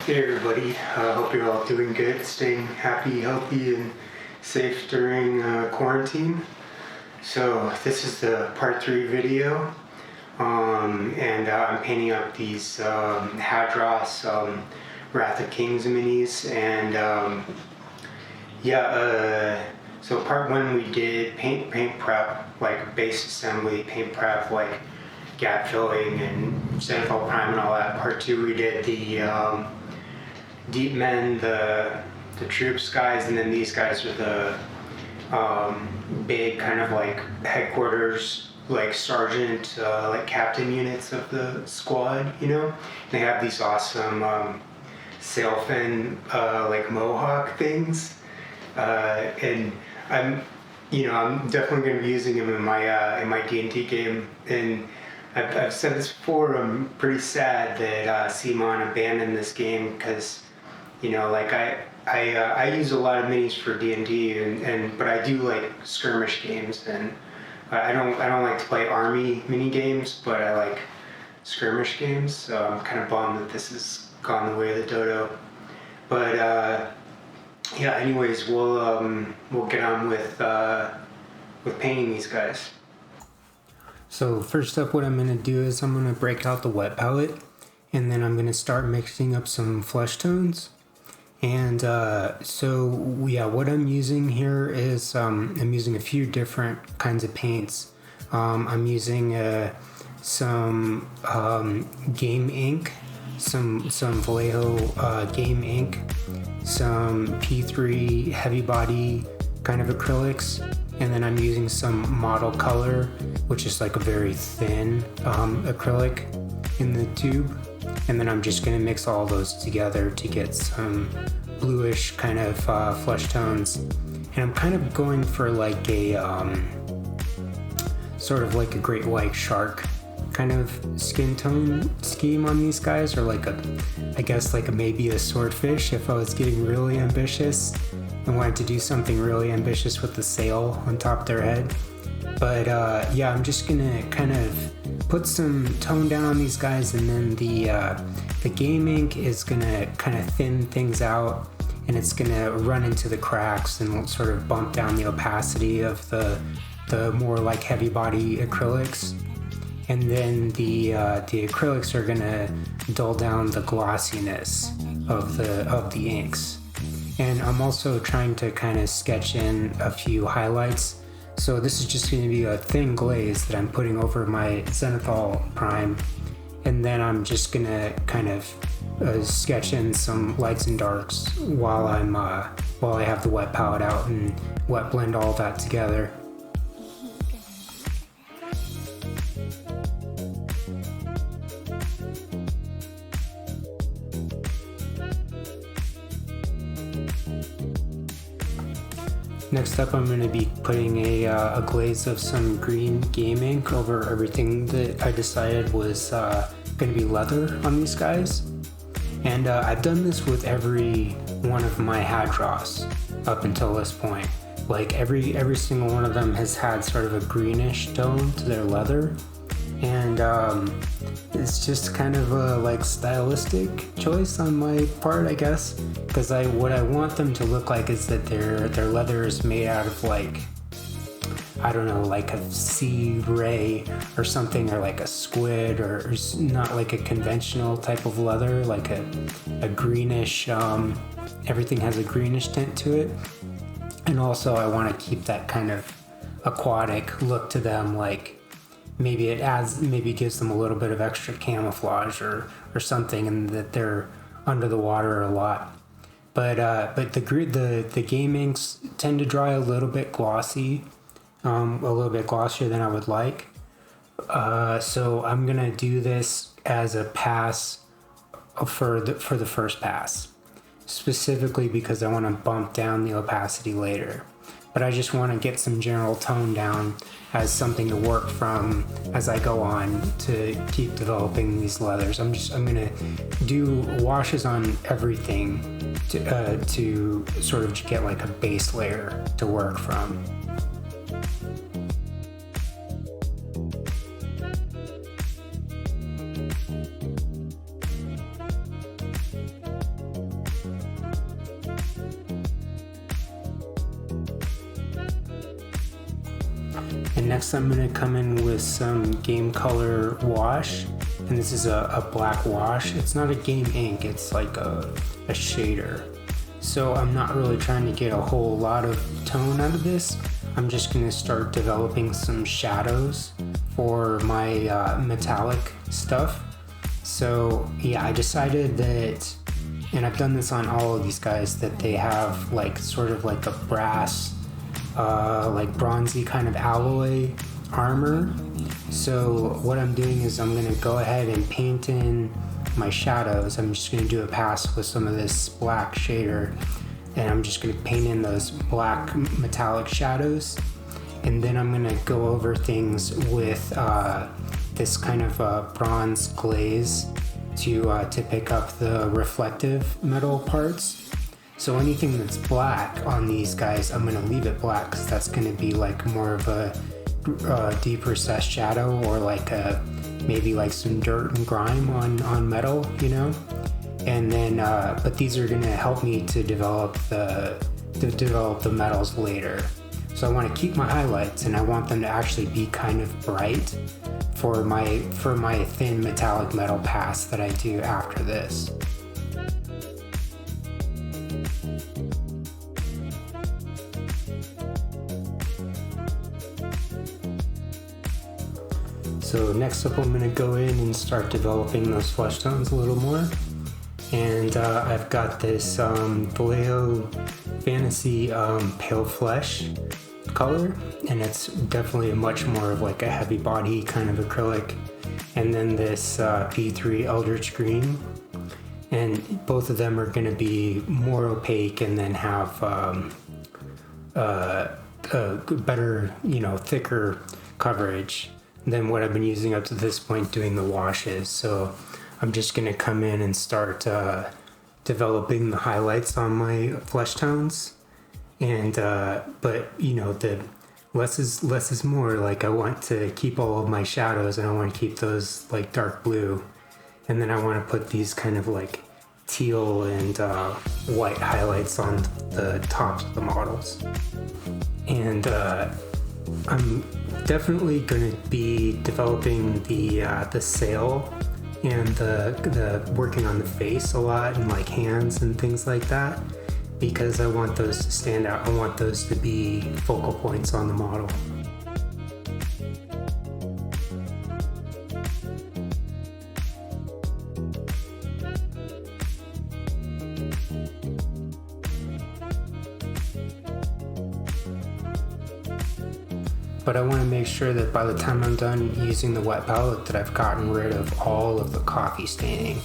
Hey everybody, hope you're all doing good, staying happy, healthy, and safe during quarantine. So this is the part 3 video, and I'm painting up these Hadross Wrath of Kings minis, and so part 1 we did paint prep, like base assembly, paint prep, like gap filling and zenithal prime and all that. Part 2 we did the Deepmen, the troops guys, and then these guys are the big kind of like headquarters, like sergeant, like captain units of the squad, you know? They have these awesome sail fin, like mohawk things, and I'm definitely going to be using them in my D&D game. And I've said this before, I'm pretty sad that CMON abandoned this game because, like I use a lot of minis for D&D, but I do like skirmish games, and I don't like to play army mini games, but I like skirmish games. So I'm kind of bummed that this has gone the way of the dodo. But yeah. Anyways, we'll get on with painting these guys. So first up, what I'm going to do is I'm going to break out the wet palette, and then I'm going to start mixing up some flesh tones. And what I'm using here is I'm using a few different kinds of paints. I'm using some game ink, some Vallejo game ink, some P3 heavy body kind of acrylics, and then I'm using some model color, which is like a very thin acrylic in the tube. And then I'm just going to mix all those together to get some bluish kind of flesh tones. And I'm kind of going for like a sort of like a great white shark kind of skin tone scheme on these guys, or like maybe a swordfish if I was getting really ambitious and wanted to do something really ambitious with the sail on top of their head. But I'm just gonna kind of put some tone down on these guys, and then the game ink is gonna kind of thin things out, and it's gonna run into the cracks and sort of bump down the opacity of the more like heavy body acrylics. And then the acrylics are gonna dull down the glossiness of the inks. And I'm also trying to kind of sketch in a few highlights. So this is just going to be a thin glaze that I'm putting over my zenithal prime, and then I'm just going to kind of sketch in some lights and darks while I have the wet palette out and wet blend all that together. Next up, I'm going to be putting a glaze of some green game ink over everything that I decided was going to be leather on these guys. And I've done this with every one of my Hadross up until this point. Like every single one of them has had sort of a greenish tone to their leather. And it's just kind of a like stylistic choice on my part, I guess, because what I want them to look like is that their leather is made out of like, I don't know, like a sea ray or something, or like a squid, or not like a conventional type of leather, like a greenish, everything has a greenish tint to it. And also I want to keep that kind of aquatic look to them, like maybe gives them a little bit of extra camouflage or something, and that they're under the water a lot. But the game inks tend to dry a little bit glossy, a little bit glossier than I would like. So I'm gonna do this as a pass for the first pass, specifically because I want to bump down the opacity later. But I just want to get some general tone down as something to work from as I go on to keep developing these leathers. I'm gonna do washes on everything to sort of get like a base layer to work from. And next I'm gonna come in with some game color wash, and this is a black wash. It's not a game ink, it's like a shader. So I'm not really trying to get a whole lot of tone out of this. I'm just gonna start developing some shadows for my metallic stuff. So yeah, I decided that, and I've done this on all of these guys, that they have like sort of like a brass, like bronzy kind of alloy armor. So what I'm doing is I'm gonna go ahead and paint in my shadows. I'm just gonna do a pass with some of this black shader, and I'm just gonna paint in those black metallic shadows. And then I'm gonna go over things with this kind of bronze glaze to pick up the reflective metal parts. So anything that's black on these guys, I'm gonna leave it black because that's gonna be like more of a deep recessed shadow, or like maybe like some dirt and grime on metal, you know. And then, but these are gonna help me to develop the metals later. So I want to keep my highlights, and I want them to actually be kind of bright for my thin metallic metal pass that I do after this. So next up, I'm going to go in and start developing those flesh tones a little more. And I've got this Vallejo Fantasy Pale Flesh color, and it's definitely much more of like a heavy body kind of acrylic. And then this P3 Eldritch Green, and both of them are going to be more opaque and then have a better, thicker coverage than what I've been using up to this point doing the washes. So I'm just going to come in and start developing the highlights on my flesh tones. And but the less is more. Like I want to keep all of my shadows, and I want to keep those like dark blue, and then I want to put these kind of like teal and white highlights on the tops of the models. And I'm definitely going to be developing the sail and the working on the face a lot, and like hands and things like that, because I want those to stand out. I want those to be focal points on the model. But I want to make sure that by the time I'm done using the wet palette that I've gotten rid of all of the coffee staining.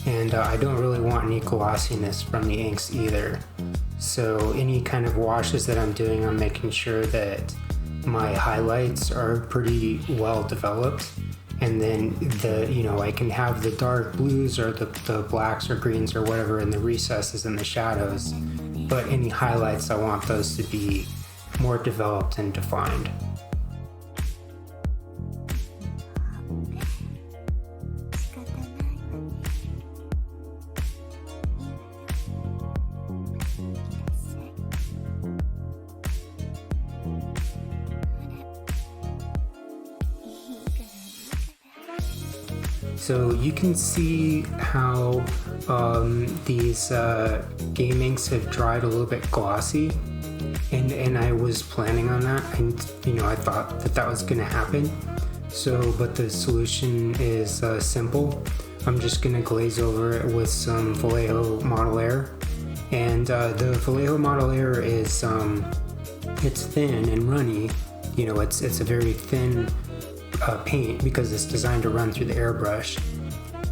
And I don't really want any glossiness from the inks either. So any kind of washes that I'm doing, I'm making sure that my highlights are pretty well developed. And then I can have the dark blues or the blacks or greens or whatever in the recesses and the shadows. But any highlights, I want those to be more developed and defined. So you can see how these game inks have dried a little bit glossy, and I was planning on that, and I thought that was going to happen. So, but the solution is simple. I'm just going to glaze over it with some Vallejo Model Air, and the Vallejo Model Air is it's thin and runny. It's a very thin paint because it's designed to run through the airbrush,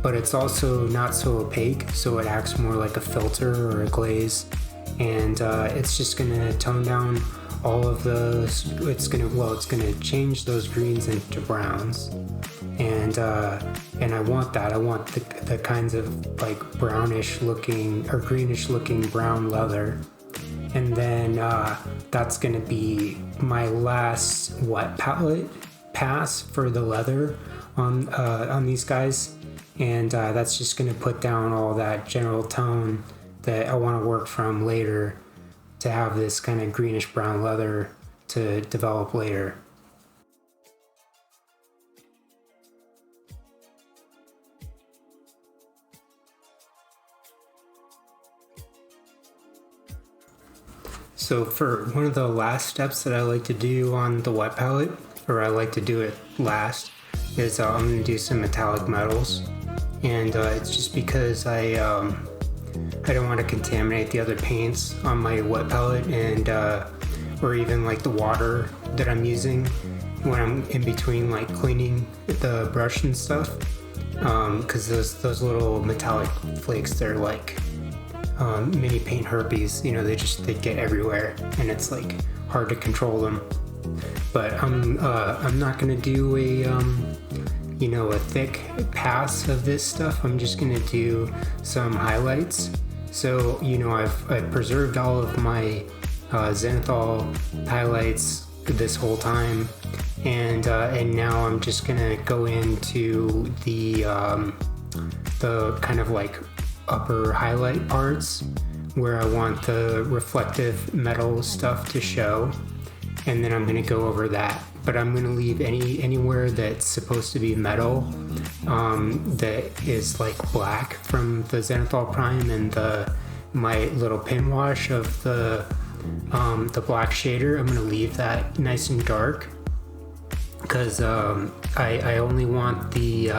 but it's also not so opaque, so it acts more like a filter or a glaze, and it's just going to tone down all of those. It's going to change those greens into browns, and I want that. I want the kinds of like brownish looking or greenish looking brown leather. And then that's going to be my last wet palette pass for the leather on these guys, and that's just going to put down all that general tone that I want to work from later to have this kind of greenish brown leather to develop later. So for one of the last steps that I like to do on the wet palette, or I like to do it last, is I'm going to do some metallic metals. And it's just because I don't want to contaminate the other paints on my wet palette, and or even like the water that I'm using when I'm in between like cleaning the brush and stuff. Because those little metallic flakes, they're like mini paint herpes. You know, they get everywhere, and it's like hard to control them. But I'm not gonna do a thick pass of this stuff. I'm just gonna do some highlights. So I've preserved all of my zenithal highlights this whole time, and now I'm just gonna go into the kind of like upper highlight parts where I want the reflective metal stuff to show, and then I'm gonna go over that. But I'm gonna leave anywhere that's supposed to be metal that is like black from the zenithal prime and my little pin wash of the black shader. I'm gonna leave that nice and dark because I only want the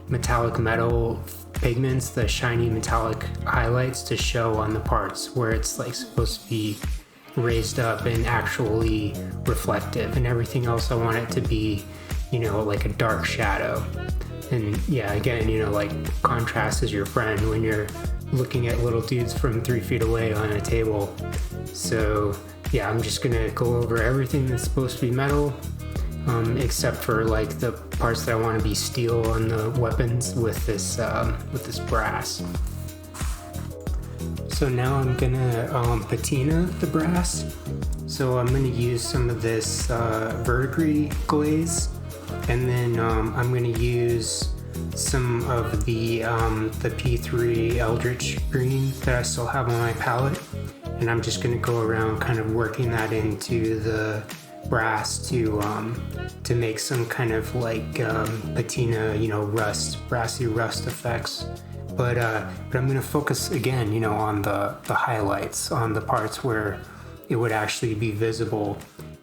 metallic metal pigments, the shiny metallic highlights, to show on the parts where it's like supposed to be raised up and actually reflective, and everything else I want it to be like a dark shadow. And yeah, again, like contrast is your friend when you're looking at little dudes from 3 feet away on a table. So yeah, I'm just gonna go over everything that's supposed to be metal, except for like the parts that I want to be steel on the weapons with this brass. So now I'm gonna patina the brass. So I'm gonna use some of this verdigris glaze, and then I'm gonna use some of the P3 Eldritch green that I still have on my palette, and I'm just gonna go around kind of working that into the brass to make some kind of like patina, brassy rust effects. But I'm gonna focus again, on the highlights, on the parts where it would actually be visible,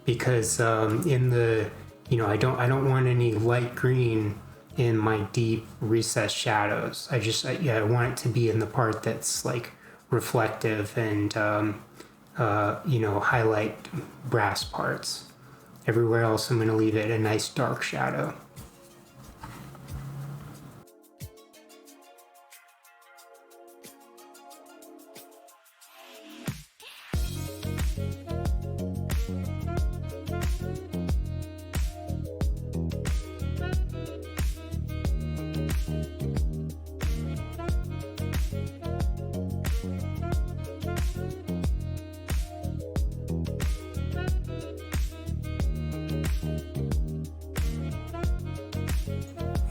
because in the I don't want any light green in my deep recessed shadows. I want it to be in the part that's like reflective and highlight brass parts. Everywhere else I'm gonna leave it a nice dark shadow.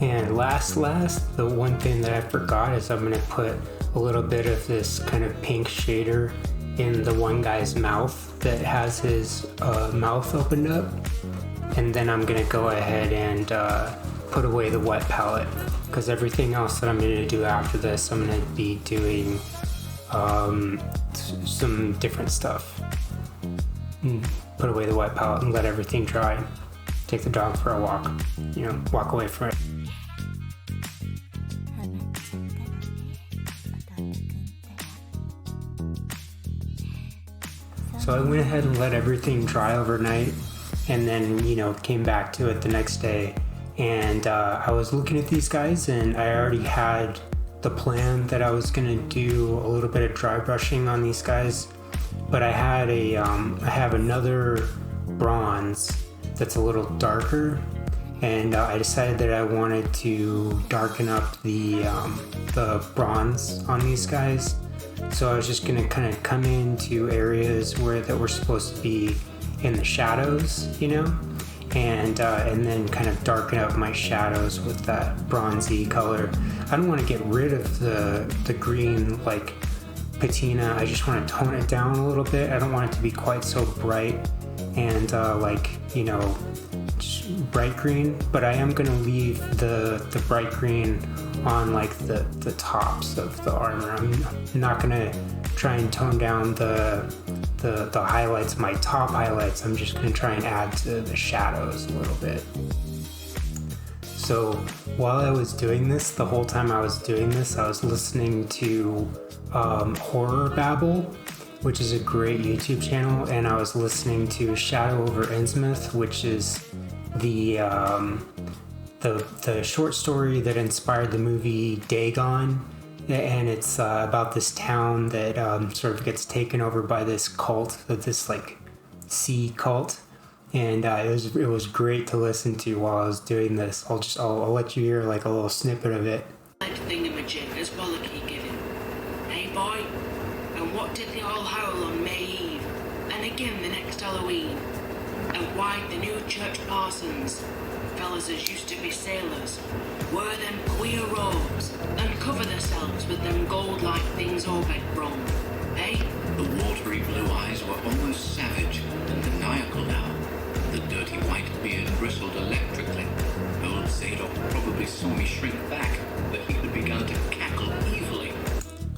And last, the one thing that I forgot is I'm gonna put a little bit of this kind of pink shader in the one guy's mouth that has his mouth opened up. And then I'm gonna go ahead and put away the wet palette, because everything else that I'm gonna do after this, I'm gonna be doing some different stuff. Put away the wet palette and let everything dry. Take the dog for a walk, walk away from it. So I went ahead and let everything dry overnight, and then, came back to it the next day. And I was looking at these guys, and I already had the plan that I was gonna do a little bit of dry brushing on these guys. But I had I have another bronze that's a little darker, and I decided that I wanted to darken up the bronze on these guys. So I was just gonna kind of come into areas that were supposed to be in the shadows, and then kind of darken up my shadows with that bronzy color. I don't want to get rid of the green like patina. I just want to tone it down a little bit. I don't want it to be quite so bright and bright green, but I am going to leave the bright green on like the tops of the armor. I'm not going to try and tone down the the highlights, my top highlights, I'm just going to try and add to the shadows a little bit. So while I was doing this, the whole time I was doing this, I was listening to Horror Babble, which is a great YouTube channel, and I was listening to Shadow over Innsmouth, which is the short story that inspired the movie Dagon, and it's about this town that sort of gets taken over by this cult, this like sea cult, and it was great to listen to while I was doing this. I'll let you hear like a little snippet of it. Thingamajig as Wallachy given. Hey boy, and what did they all howl on May Eve, and again the next Halloween? And why the new church parsons, fellas as used to be sailors, wear them queer robes and cover themselves with them gold-like things Obed brung, eh? The watery blue eyes were almost savage and maniacal now. The dirty white beard bristled electrically. Old Zadok probably saw me shrink back, but he had begun to cackle evilly.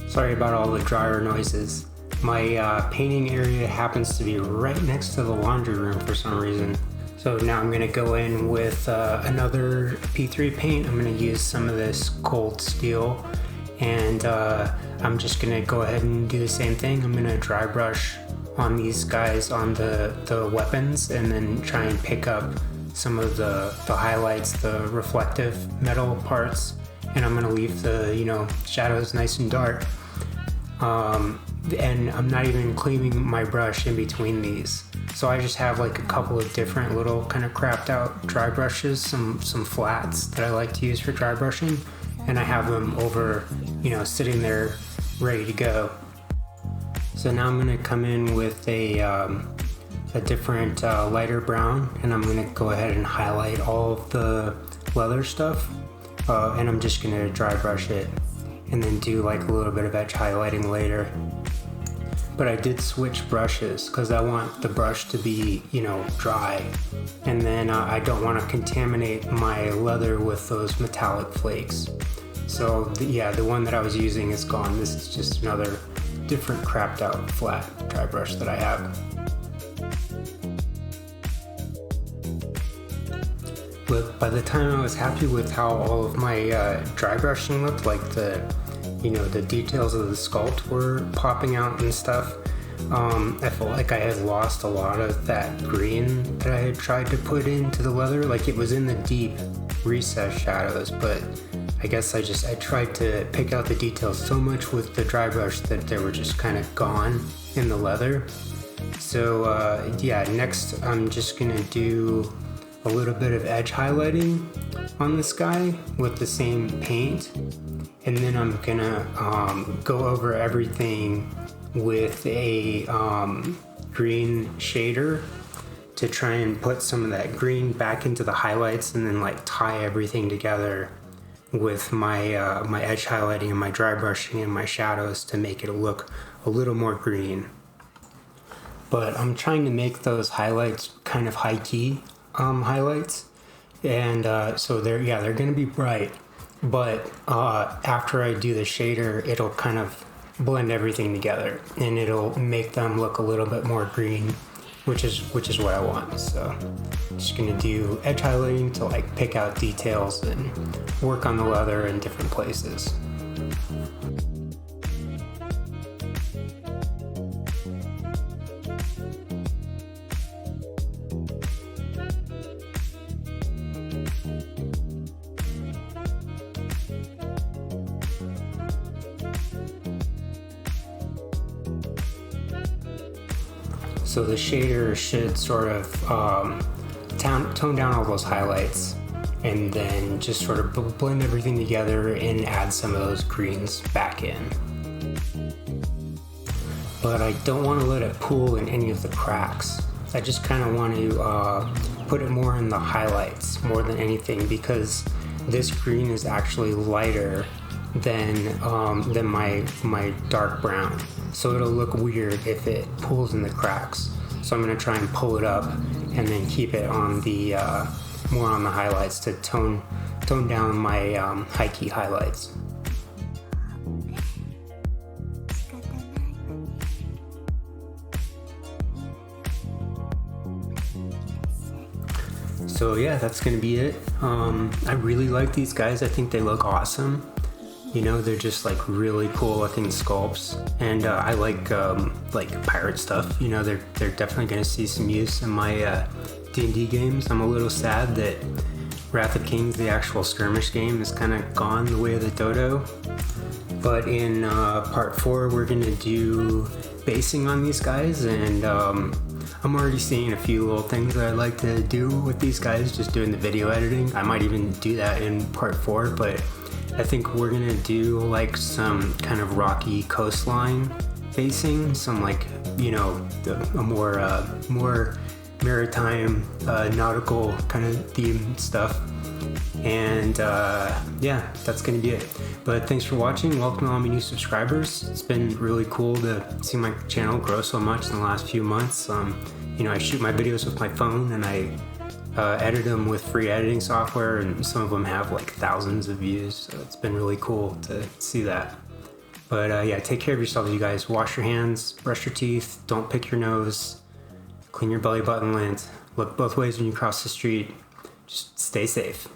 Sorry about all the dryer noises. My painting area happens to be right next to the laundry room for some reason. So now I'm going to go in with another P3 paint. I'm going to use some of this cold steel, and I'm just going to go ahead and do the same thing. I'm going to dry brush on these guys on the weapons, and then try and pick up some of the highlights, the reflective metal parts, and I'm going to leave the shadows nice and dark. And I'm not even cleaning my brush in between these. So I just have like a couple of different little kind of crapped out dry brushes, some flats that I like to use for dry brushing, and I have them over, sitting there ready to go. So now I'm going to come in with a different lighter brown, and I'm going to go ahead and highlight all of the leather stuff, and I'm just going to dry brush it and then do like a little bit of edge highlighting later. But I did switch brushes because I want the brush to be, dry, and then I don't want to contaminate my leather with those metallic flakes. So the one that I was using is gone. This is just another different crapped out flat dry brush that I have. But by the time I was happy with how all of my dry brushing looked, like the details of the sculpt were popping out and stuff, I felt like I had lost a lot of that green that I had tried to put into the leather. Like, it was in the deep recessed shadows, but I guess I tried to pick out the details so much with the dry brush that they were just kind of gone in the leather. So next I'm just gonna do a little bit of edge highlighting on this guy with the same paint, and then I'm gonna go over everything with a green shader to try and put some of that green back into the highlights, and then like tie everything together with my my edge highlighting and my dry brushing and my shadows to make it look a little more green. But I'm trying to make those highlights kind of high key highlights, and so they're going to be bright, but after I do the shader, it'll kind of blend everything together and it'll make them look a little bit more green, which is what I want. So I'm just going to do edge highlighting to like pick out details and work on the leather in different places. So the shader should sort of tone down all those highlights and then just sort of blend everything together and add some of those greens back in. But I don't want to let it pool in any of the cracks. I just kind of want to put it more in the highlights more than anything, because this green is actually lighter than my dark brown. So it'll look weird if it pulls in the cracks. So I'm going to try and pull it up and then keep it on the more on the highlights to tone down my high key highlights. So yeah, that's gonna be it. I really like these guys. I think they look awesome. You know, they're just like really cool looking sculpts, and I like pirate stuff. You know, they're definitely gonna see some use in my D&D games. I'm a little sad that Wrath of Kings, the actual skirmish game, is kind of gone the way of the dodo. But in part 4, we're gonna do basing on these guys, and I'm already seeing a few little things that I'd like to do with these guys, just doing the video editing. I might even do that in part 4, but I think we're gonna do like some kind of rocky coastline basing, some like, you know, a more maritime, nautical kind of theme stuff. And yeah, that's gonna be it. But thanks for watching. Welcome to all my new subscribers. It's been really cool to see my channel grow so much in the last few months. You know, I shoot my videos with my phone, and I edit them with free editing software, and some of them have like thousands of views. So it's been really cool to see that. But yeah, take care of yourselves, you guys. Wash your hands, brush your teeth, don't pick your nose, clean your belly button lint, look both ways when you cross the street. Just stay safe.